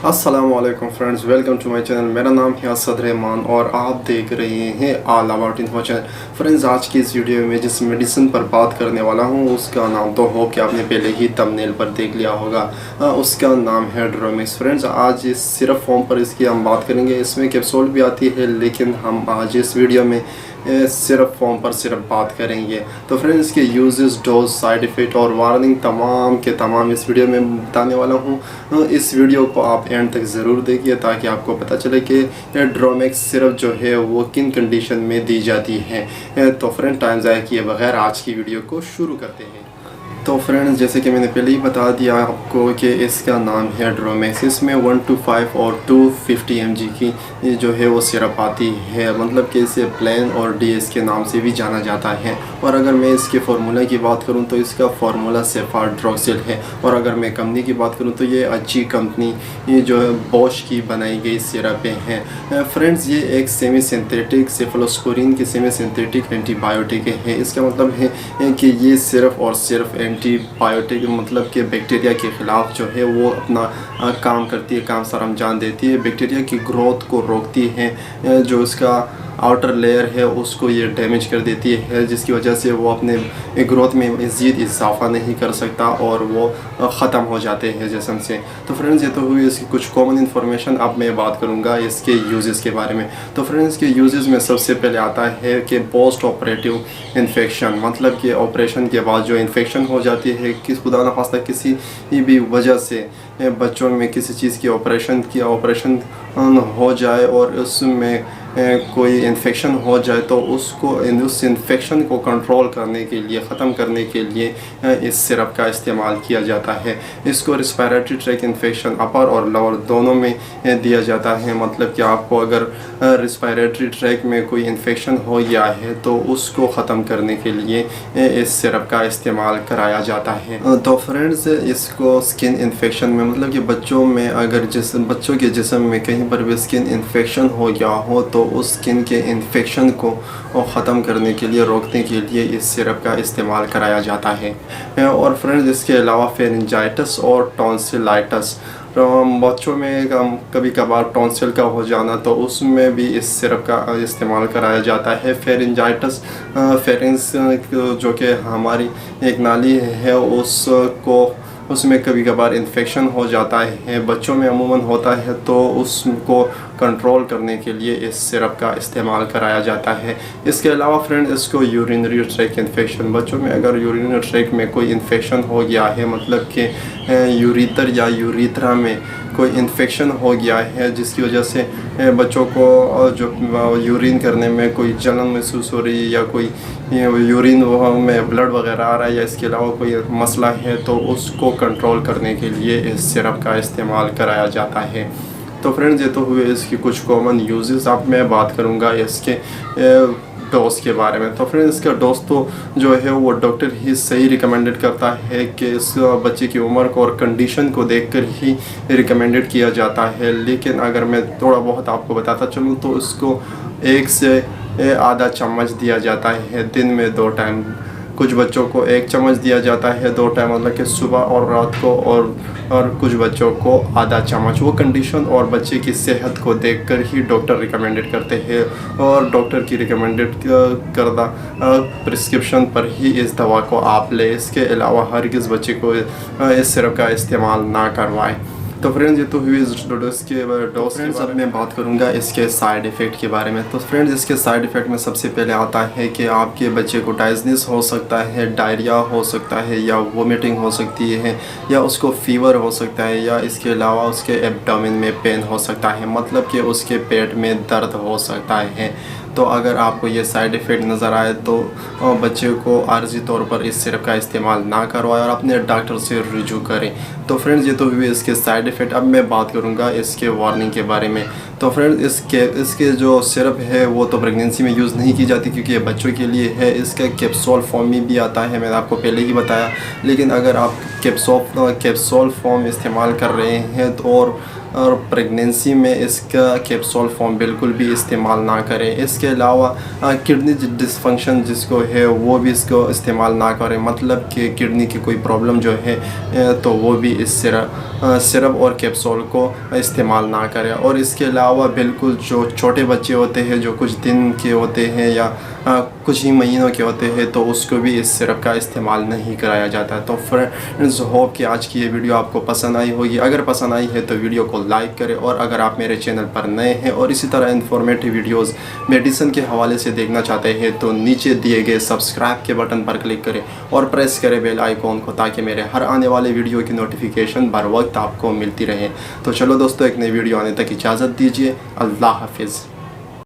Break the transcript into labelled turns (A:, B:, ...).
A: अस्सलाम वालेकुम friends, welcome to my channel. मेरा नाम है असद और आप देख रहे हैं ऑल अबाउट इन्फॉर्मेशन। फ्रेंड्स, आज की इस वीडियो में जिस मेडिसिन पर बात करने वाला हूं उसका नाम तो हो कि आपने पहले ही थंबनेल पर देख लिया होगा। उसका नाम है ड्रोमैक्स। फ्रेंड्स, आज इस सिरप फॉर्म पर इसकी हम बात करेंगे। इसमें कैप्सूल भी आती है, लेकिन हम आज इस वीडियो में सिरप फॉर्म पर सिर्फ बात करेंगे। तो फ्रेंड्स, इसके यूजेस, डोज, साइड इफ़ेक्ट और वार्निंग तमाम के तमाम इस वीडियो में बताने वाला हूँ। इस वीडियो को आप एंड तक ज़रूर देखिए ताकि आपको पता चले कि ड्रोमैक्स सिरप जो है वो किन कंडीशन में दी जाती है। तो फ्रेंड, टाइम ज़ाया किए बगैर आज की वीडियो को शुरू करते हैं। तो फ्रेंड्स, जैसे कि मैंने पहले ही बता दिया आपको कि इसका नाम है ड्रोमैक्स। इसमें 1 to 5 और 250 mg की जो है वो सिरप आती है, मतलब कि इसे प्लेन और DS के नाम से भी जाना जाता है। और अगर मैं इसके फार्मूला की बात करूं तो इसका फार्मूला सेफाड्रोक्सिल है। और अगर मैं कंपनी की बात करूं तो ये अच्छी कंपनी ये जो है बॉश की बनाई गई सिरपें हैं। फ्रेंड्स, ये एक सेमी सिंथेटिक सेफलोस्पोरिन की सेमी सिंथेटिक एंटीबायोटिक है। इसका मतलब है कि ये सिर्फ और सिर्फ एंटीबायोटिक मतलब कि बैक्टीरिया के ख़िलाफ़ जो है वो अपना काम करती है, काम सर अंजाम देती है। बैक्टीरिया की ग्रोथ को रोकती है। जो इसका आउटर लेयर है उसको ये डैमेज कर देती है, जिसकी वजह से वो अपने ग्रोथ में मज़ीद इजाफा नहीं कर सकता और वो ख़त्म हो जाते हैं जिस्म से। तो फ्रेंड्स, ये तो हुई इसकी कुछ कॉमन इन्फॉर्मेशन। अब मैं बात करूँगा इसके यूजेस के बारे में। तो फ्रेंड्स, के यूजेस में सबसे पहले आता है कि पोस्ट ऑपरेटिव इन्फेक्शन, मतलब कि ऑपरेशन के बाद जो इन्फेक्शन हो जाती है, किस खुदा न खास्ता किसी भी वजह से बच्चों में किसी चीज़ की ऑपरेशन हो जाए और उसमें कोई इन्फेक्शन हो जाए तो उसको उस इन्फेक्शन को कंट्रोल करने के लिए, ख़त्म करने के लिए इस सिरप का इस्तेमाल किया जाता है। इसको रेस्पिरेटरी ट्रैक इन्फेक्शन अपर और लोअर दोनों में दिया जाता है। मतलब कि आपको अगर रेस्पिरेटरी ट्रैक में कोई इन्फेक्शन हो गया है तो उसको ख़त्म करने के लिए इस सिरप का इस्तेमाल कराया जाता है। तो फ्रेंड्स, इसको स्किन इन्फेक्शन में, मतलब कि बच्चों में अगर बच्चों के जिस्म में कहीं पर भी स्किन इन्फेक्शन हो गया हो तो उस स्किन के इन्फेक्शन को ख़त्म करने के लिए, रोकने के लिए इस सिरप का इस्तेमाल कराया जाता है। और फ्रेंड्स, इसके अलावा फेरिंजाइटिस और टॉन्सिलाइटिस, बच्चों में कभी कभार टॉन्सिल का हो जाना तो उसमें भी इस सिरप का इस्तेमाल कराया जाता है। फेरिंजाइटिस, फेरिंग्स जो कि हमारी एक नाली है उसमें कभी कभार इन्फेक्शन हो जाता है, बच्चों में अमूमन होता है, तो उसको कंट्रोल करने के लिए इस सिरप का इस्तेमाल कराया जाता है। इसके अलावा फ्रेंड, इसको यूरिनरी ट्रैक इन्फेक्शन, बच्चों में अगर यूरिनरी ट्रैक में कोई इन्फेक्शन हो गया है, मतलब कि यूरिटर या यूरिथ्रा में कोई इन्फेक्शन हो गया है जिसकी वजह से बच्चों को जो यूरिन करने में कोई जलन महसूस हो रही है या कोई यूरिन में ब्लड वगैरह आ रहा है या इसके अलावा कोई मसला है, तो उसको कंट्रोल करने के लिए इस सिरप का इस्तेमाल कराया जाता है। तो फ्रेंड्स, ये तो हुए इसकी कुछ कॉमन यूजेस। अब मैं बात करूँगा इसके डोज के बारे में। तो फ्रेंड्स, इसका डोज तो जो है वो डॉक्टर ही सही रिकमेंडेड करता है कि इस बच्चे की उम्र को और कंडीशन को देखकर ही रिकमेंडेड किया जाता है। लेकिन अगर मैं थोड़ा बहुत आपको बताता चलूँ तो इसको 1 से आधा चम्मच दिया जाता है दिन में 2 टाइम। कुछ बच्चों को 1 चम्मच दिया जाता है 2 टाइम, मतलब कि सुबह और रात को, और कुछ बच्चों को आधा चम्मच। वो कंडीशन और बच्चे की सेहत को देखकर ही डॉक्टर रिकमेंडेड करते हैं और डॉक्टर की रिकमेंडेड करदा प्रिस्क्रिप्शन पर ही इस दवा को आप लें। इसके अलावा हरगिज़ बच्चे को इस सिरप का इस्तेमाल ना करवाएं। तो फ्रेंड्स, ये तो हुई डोज के बारे में। अब मैं बात करूँगा इसके साइड इफ़ेक्ट के बारे में। तो फ्रेंड्स, इसके साइड इफ़ेक्ट में सबसे पहले आता है कि आपके बच्चे को डिज़नेस हो सकता है, डायरिया हो सकता है, या वोमिटिंग हो सकती है, या उसको फीवर हो सकता है, या इसके अलावा उसके एब्डोमेन में पेन हो सकता है, मतलब कि उसके पेट में दर्द हो सकता है। तो अगर आपको ये साइड इफ़ेक्ट नज़र आए तो बच्चे को आर्जी तौर पर इस सिरप का इस्तेमाल ना करवाएं और अपने डॉक्टर से रुजू करें। तो फ्रेंड्स, ये तो हुए इसके साइड इफ़ेक्ट। अब मैं बात करूँगा इसके वार्निंग के बारे में। तो फ्रेंड्स, इसके जो सिरप है वो तो प्रेगनेंसी में यूज़ नहीं की जाती क्योंकि ये बच्चों के लिए है। इसका कैप्सूल फॉर्म में भी आता है, मैंने आपको पहले ही बताया। लेकिन अगर आप कैप्सूल फॉर्म इस्तेमाल कर रहे हैं तो और और प्रेगनेंसी में इसका कैप्सूल फॉर्म बिल्कुल भी इस्तेमाल ना करें। इसके अलावा किडनी डिसफंक्शन जिसको है वो भी इसको इस्तेमाल ना करें, मतलब कि किडनी की कोई प्रॉब्लम जो है तो वो भी इस सिरप और कैप्सूल को इस्तेमाल ना करें। और इसके अलावा बिल्कुल जो छोटे बच्चे होते हैं, जो कुछ दिन के होते हैं या कुछ ही महीनों के होते हैं, तो उसको भी इस सिरप का इस्तेमाल नहीं कराया जाता है। तो फ्रेंड्स, होप कि आज की ये वीडियो आपको पसंद आई होगी। अगर पसंद आई है तो वीडियो को लाइक करें, और अगर आप मेरे चैनल पर नए हैं और इसी तरह इन्फॉर्मेटिव वीडियोस मेडिसिन के हवाले से देखना चाहते हैं तो नीचे दिए गए सब्सक्राइब के बटन पर क्लिक करें और प्रेस करें बेल आइकॉन को, ताकि मेरे हर आने वाले वीडियो की नोटिफिकेशन बर वक्त आपको मिलती रहे। तो चलो दोस्तों, एक नई वीडियो आने तक इजाज़त दीजिए। अल्लाह हाफिज़।